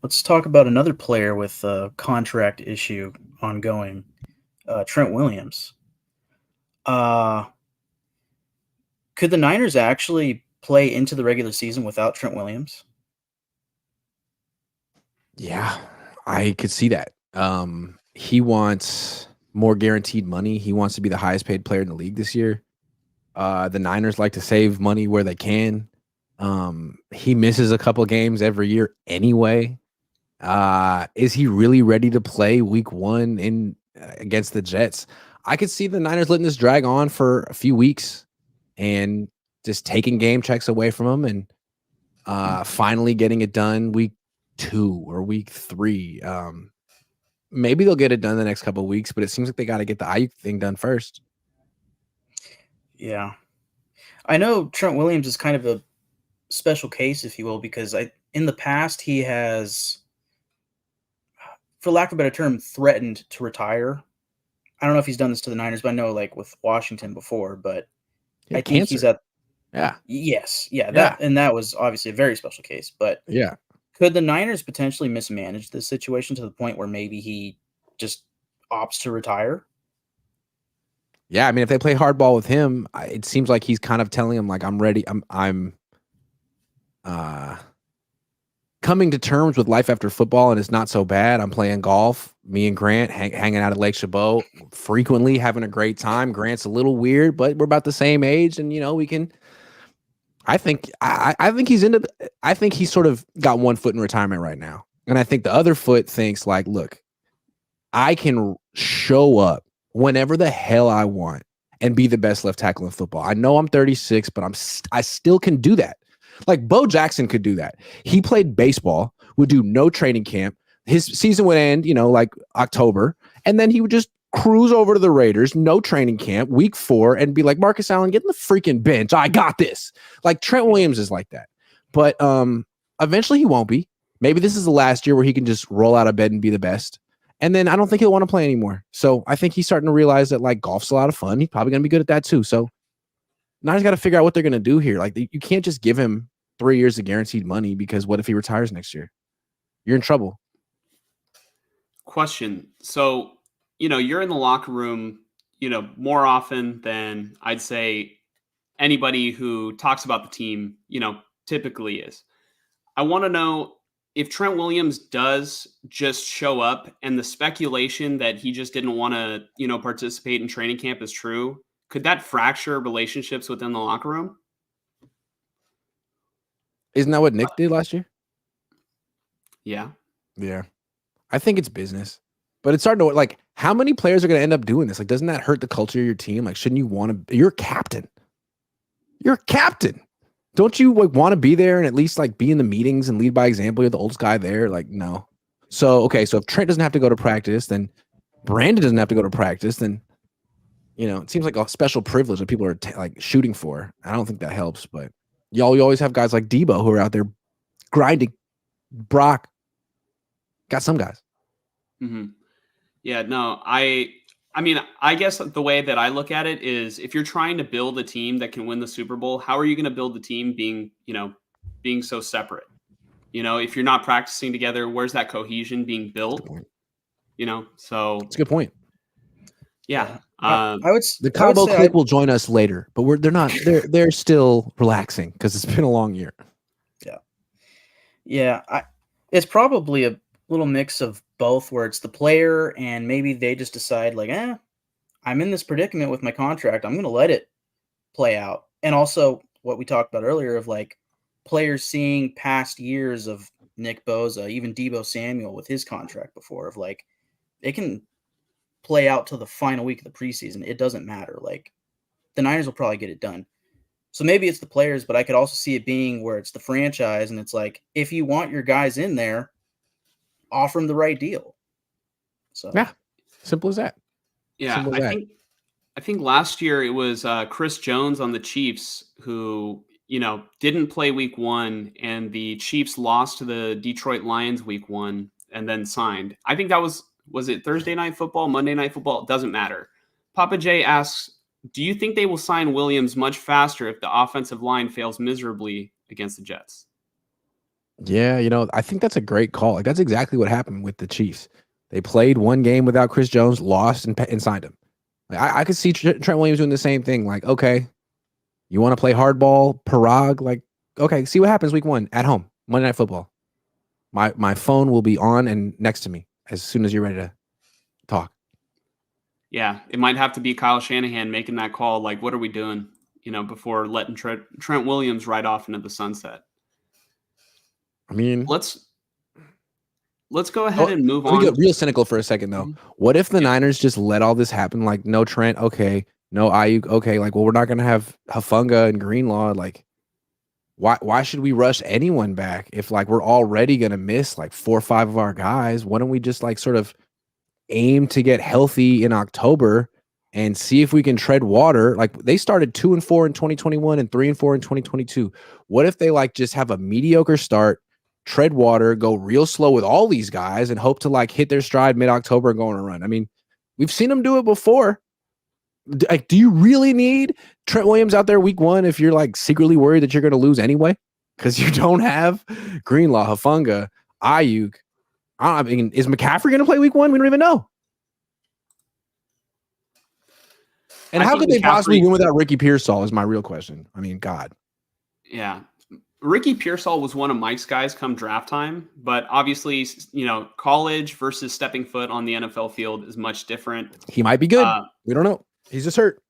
Let's talk about another player with a contract issue ongoing, Trent Williams. Uh, could the Niners actually play into the regular season without Trent Williams? Yeah, I could see that. He wants more guaranteed money. He wants to be the highest paid player in the league this year. The Niners like to save money where they can. He misses a couple games every year anyway. Is he really ready to play week 1 in against the Jets? I could see the Niners letting this drag on for a few weeks and just taking game checks away from him and finally getting it done week 2 or week 3. Maybe they'll get it done the next couple of weeks, but it seems like they got to get the Ayuk thing done first. Yeah. I know Trent Williams is kind of a special case, if you will, because in the past he has, for lack of a better term, threatened to retire. I don't know if he's done this to the Niners, but I know like with Washington before, but He I had think he's cancer. at Yeah. yes, yeah, Yeah. that was obviously a very special case, but Yeah. could the Niners potentially mismanage this situation to the point where maybe he just opts to retire? Yeah, I mean, if they play hardball with him, it seems like he's kind of telling him like, I'm ready. I'm uh coming to terms with life after football, and it's not so bad. I'm playing golf. Me and Grant hanging out at Lake Chabot frequently, having a great time. Grant's a little weird, but we're about the same age, and we can. I think he's into. I think he's sort of got one foot in retirement right now, and I think the other foot thinks like, look, I can show up whenever the hell I want and be the best left tackle in football. I know I'm 36, but I still can do that. Like Bo Jackson could do that. He played baseball, would do no training camp. His season would end, like October, and then he would just cruise over to the Raiders, no training camp, week 4, and be like, Marcus Allen, get in the freaking bench. I got this. Like Trent Williams is like that. But eventually he won't be. Maybe this is the last year where he can just roll out of bed and be the best. And then I don't think he'll want to play anymore. So I think he's starting to realize that like golf's a lot of fun. He's probably going to be good at that too. So now he's got to figure out what they're going to do here. Like you can't just give him 3 years of guaranteed money because what if he retires next year? You're in trouble. Question. So, you're in the locker room, more often than I'd say anybody who talks about the team, typically is. I want to know if Trent Williams does just show up and the speculation that he just didn't want to, participate in training camp is true. Could that fracture relationships within the locker room? Isn't that what Nick did last year? Yeah. Yeah. I think it's business. But it's starting to like how many players are going to end up doing this? Like, doesn't that hurt the culture of your team? Like, shouldn't you want to? You're a captain. You're a captain. Don't you like want to be there and at least like be in the meetings and lead by example? You're the oldest guy there. Like, no. So, okay. So if Trent doesn't have to go to practice, then Brandon doesn't have to go to practice, then, it seems like a special privilege that people are like shooting for. I don't think that helps, but you always have guys like Debo who are out there grinding. Brock got some guys. Mm-hmm. Yeah, no, I mean, I guess the way that I look at it is if you're trying to build a team that can win the Super Bowl, how are you going to build the team being so separate? If you're not practicing together, where's that cohesion being built? So it's a good point. Yeah. The Cabo clique will join us later, but they're still relaxing because it's been a long year. Yeah. Yeah. It's probably a little mix of both where it's the player and maybe they just decide like, I'm in this predicament with my contract. I'm going to let it play out. And also what we talked about earlier of like players seeing past years of Nick Bosa, even Debo Samuel with his contract before of like, it can play out till the final week of the preseason. It doesn't matter. Like the Niners will probably get it done. So maybe it's the players, but I could also see it being where it's the franchise and it's like, if you want your guys in there, offer them the right deal. So yeah, simple as that. Yeah, I think last year it was Chris Jones on the Chiefs who didn't play week 1, and the Chiefs lost to the Detroit Lions week 1 and then signed. I think that was it Thursday Night Football, Monday Night Football? It doesn't matter. Papa J asks, do you think they will sign Williams much faster if the offensive line fails miserably against the Jets? Yeah, I think that's a great call. Like that's exactly what happened with the Chiefs. They played one game without Chris Jones, lost, and signed him. Like, I could see Trent Williams doing the same thing. Like, okay, you want to play hardball, Parag? Like, okay, see what happens week 1 at home, Monday Night Football. My phone will be on and next to me as soon as you're ready to talk. Yeah, it might have to be Kyle Shanahan making that call. Like, what are we doing? Before letting Trent Williams ride off into the sunset. I mean, let's go ahead and move let on. me get real cynical for a second, though. What if the Niners just let all this happen? Like, no Trent, okay, no Ayuk, okay. Like, well, we're not gonna have Hufanga and Greenlaw. Like, why should we rush anyone back if like we're already gonna miss like 4 or 5 of our guys? Why don't we just like sort of aim to get healthy in October and see if we can tread water? Like they started 2-4 in 2021 and 3-4 in 2022. What if they like just have a mediocre start, tread water, go real slow with all these guys and hope to like hit their stride mid-October and go on a run? I mean, we've seen them do it before. Like, do you really need Trent Williams out there week 1 if you're like secretly worried that you're going to lose anyway? Because you don't have Greenlaw, Hufanga, Ayuk. I mean, is McCaffrey going to play week 1? We don't even know. And how could they possibly win without Ricky Pearsall is my real question. I mean, God. Yeah. Ricky Pearsall was one of Mike's guys come draft time, but obviously, college versus stepping foot on the NFL field is much different. He might be good. We don't know. He's just hurt.